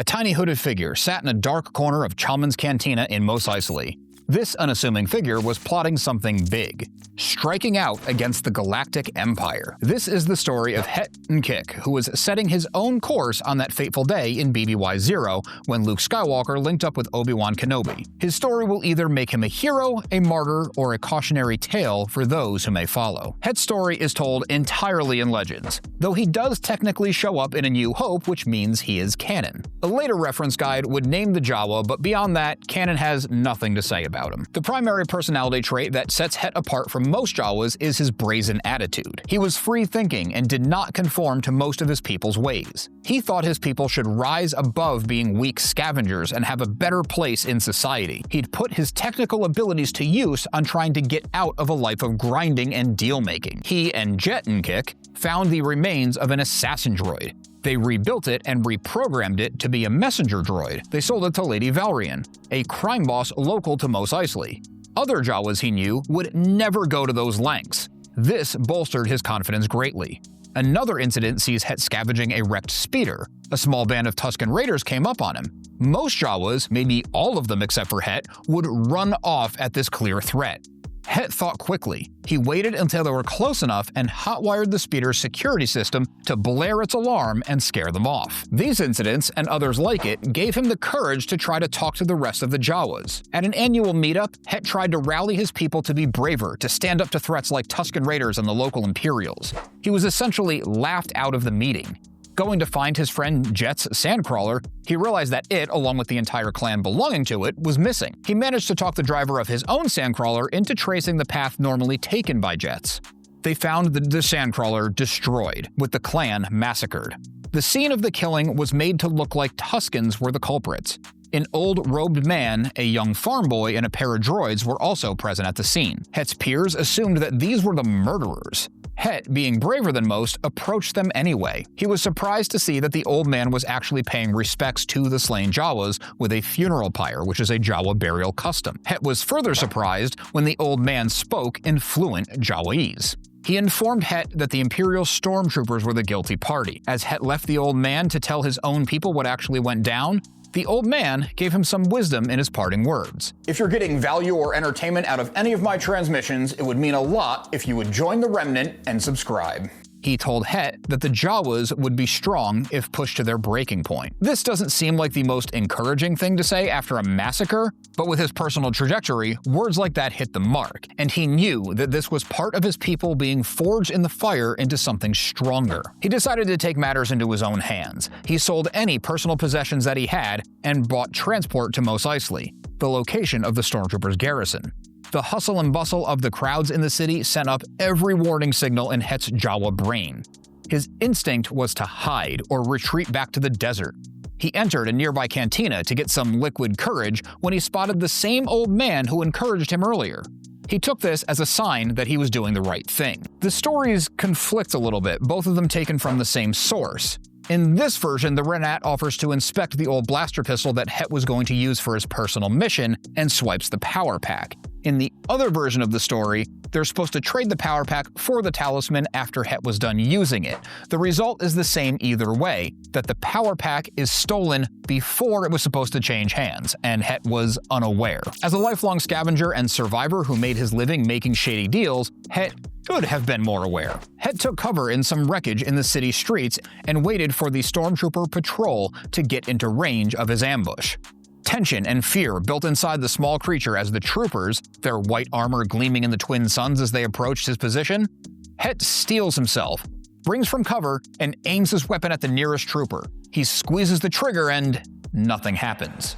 A tiny hooded figure sat in a dark corner of Chalmun's cantina in Mos Eisley. This unassuming figure was plotting something big, striking out against the Galactic Empire. This is the story of Het Nkik, who was setting his own course on that fateful day in BBY-0 when Luke Skywalker linked up with Obi-Wan Kenobi. His story will either make him a hero, a martyr, or a cautionary tale for those who may follow. Het's story is told entirely in Legends, though he does technically show up in A New Hope, which means he is canon. A later reference guide would name the Jawa, but beyond that, canon has nothing to say about him. The primary personality trait that sets Het apart from most Jawas is his brazen attitude. He was free-thinking and did not conform to most of his people's ways. He thought his people should rise above being weak scavengers and have a better place in society. He'd put his technical abilities to use on trying to get out of a life of grinding and deal-making. He and Het Nkik found the remains of an assassin droid. They rebuilt it and reprogrammed it to be a messenger droid. They sold it to Lady Valrian, a crime boss local to Mos Eisley. Other Jawas he knew would never go to those lengths. This bolstered his confidence greatly. Another incident sees Het scavenging a wrecked speeder. A small band of Tusken Raiders came up on him. Most Jawas, maybe all of them except for Het, would run off at this clear threat. Het thought quickly. He waited until they were close enough and hotwired the speeder's security system to blare its alarm and scare them off. These incidents, and others like it, gave him the courage to try to talk to the rest of the Jawas. At an annual meetup, Het tried to rally his people to be braver, to stand up to threats like Tusken Raiders and the local Imperials. He was essentially laughed out of the meeting. Going to find his friend Jet's sandcrawler, he realized that it, along with the entire clan belonging to it, was missing. He managed to talk the driver of his own sandcrawler into tracing the path normally taken by Jets. They found the sandcrawler destroyed, with the clan massacred. The scene of the killing was made to look like Tuskens were the culprits. An old robed man, a young farm boy, and a pair of droids were also present at the scene. Het's peers assumed that these were the murderers. Het, being braver than most, approached them anyway. He was surprised to see that the old man was actually paying respects to the slain Jawas with a funeral pyre, which is a Jawa burial custom. Het was further surprised when the old man spoke in fluent Jawese. He informed Het that the Imperial stormtroopers were the guilty party. As Het left the old man to tell his own people what actually went down, the old man gave him some wisdom in his parting words. If you're getting value or entertainment out of any of my transmissions, it would mean a lot if you would join the Remnant and subscribe. He told Het that the Jawas would be strong if pushed to their breaking point. This doesn't seem like the most encouraging thing to say after a massacre, but with his personal trajectory, words like that hit the mark, and he knew that this was part of his people being forged in the fire into something stronger. He decided to take matters into his own hands. He sold any personal possessions that he had and bought transport to Mos Eisley, the location of the stormtroopers' garrison. The hustle and bustle of the crowds in the city sent up every warning signal in Het's Jawa brain. His instinct was to hide or retreat back to the desert. He entered a nearby cantina to get some liquid courage when he spotted the same old man who encouraged him earlier. He took this as a sign that he was doing the right thing. The stories conflict a little bit, both of them taken from the same source. In this version, the Remnant offers to inspect the old blaster pistol that Het was going to use for his personal mission and swipes the power pack. In the other version of the story, they're supposed to trade the power pack for the talisman after Het was done using it. The result is the same either way, that the power pack is stolen before it was supposed to change hands, and Het was unaware. As a lifelong scavenger and survivor who made his living making shady deals, Het should have been more aware. Het took cover in some wreckage in the city streets and waited for the stormtrooper patrol to get into range of his ambush. Tension and fear built inside the small creature as the troopers, their white armor gleaming in the twin suns as they approached his position. Het steels himself, brings from cover, and aims his weapon at the nearest trooper. He squeezes the trigger and nothing happens.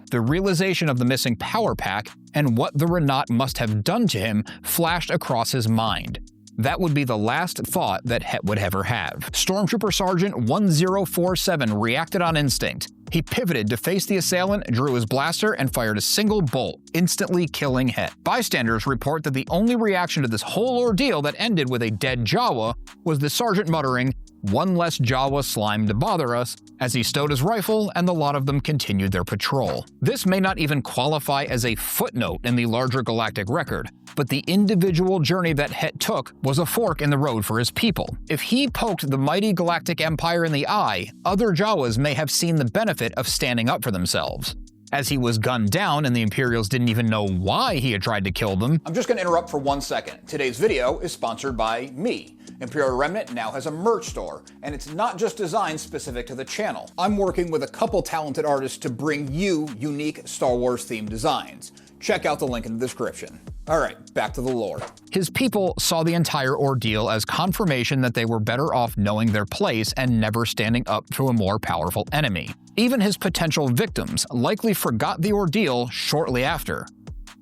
The realization of the missing power pack and what the Remnant must have done to him flashed across his mind. That would be the last thought that Het would ever have. Stormtrooper Sergeant 1047 reacted on instinct. He pivoted to face the assailant, drew his blaster, and fired a single bolt, instantly killing Het. Bystanders report that the only reaction to this whole ordeal that ended with a dead Jawa was the sergeant muttering, one less Jawa slime to bother us, as he stowed his rifle and the lot of them continued their patrol. This may not even qualify as a footnote in the larger galactic record, but the individual journey that Het took was a fork in the road for his people. If he poked the mighty galactic empire in the eye, other Jawas may have seen the benefit of standing up for themselves. As he was gunned down and the Imperials didn't even know why he had tried to kill them. I'm just going to interrupt for 1 second. Today's video is sponsored by me. Imperial Remnant now has a merch store, and it's not just designs specific to the channel. I'm working with a couple talented artists to bring you unique Star Wars themed designs. Check out the link in the description. Alright, back to the lore. His people saw the entire ordeal as confirmation that they were better off knowing their place and never standing up to a more powerful enemy. Even his potential victims likely forgot the ordeal shortly after.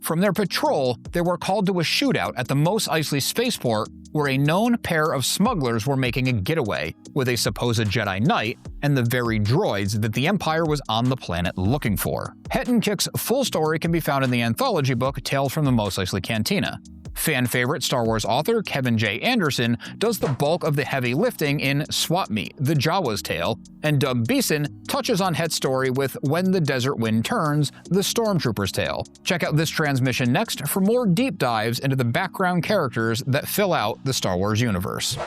From their patrol, they were called to a shootout at the Mos Eisley spaceport where a known pair of smugglers were making a getaway with a supposed Jedi Knight and the very droids that the Empire was on the planet looking for. Het Nkik's full story can be found in the anthology book Tales from the Mos Eisley Cantina. Fan favorite Star Wars author Kevin J. Anderson does the bulk of the heavy lifting in Swap Meet, The Jawa's Tale, and Doug Beeson touches on Het's story with When the Desert Wind Turns, The Stormtrooper's Tale. Check out this transmission next for more deep dives into the background characters that fill out the Star Wars universe.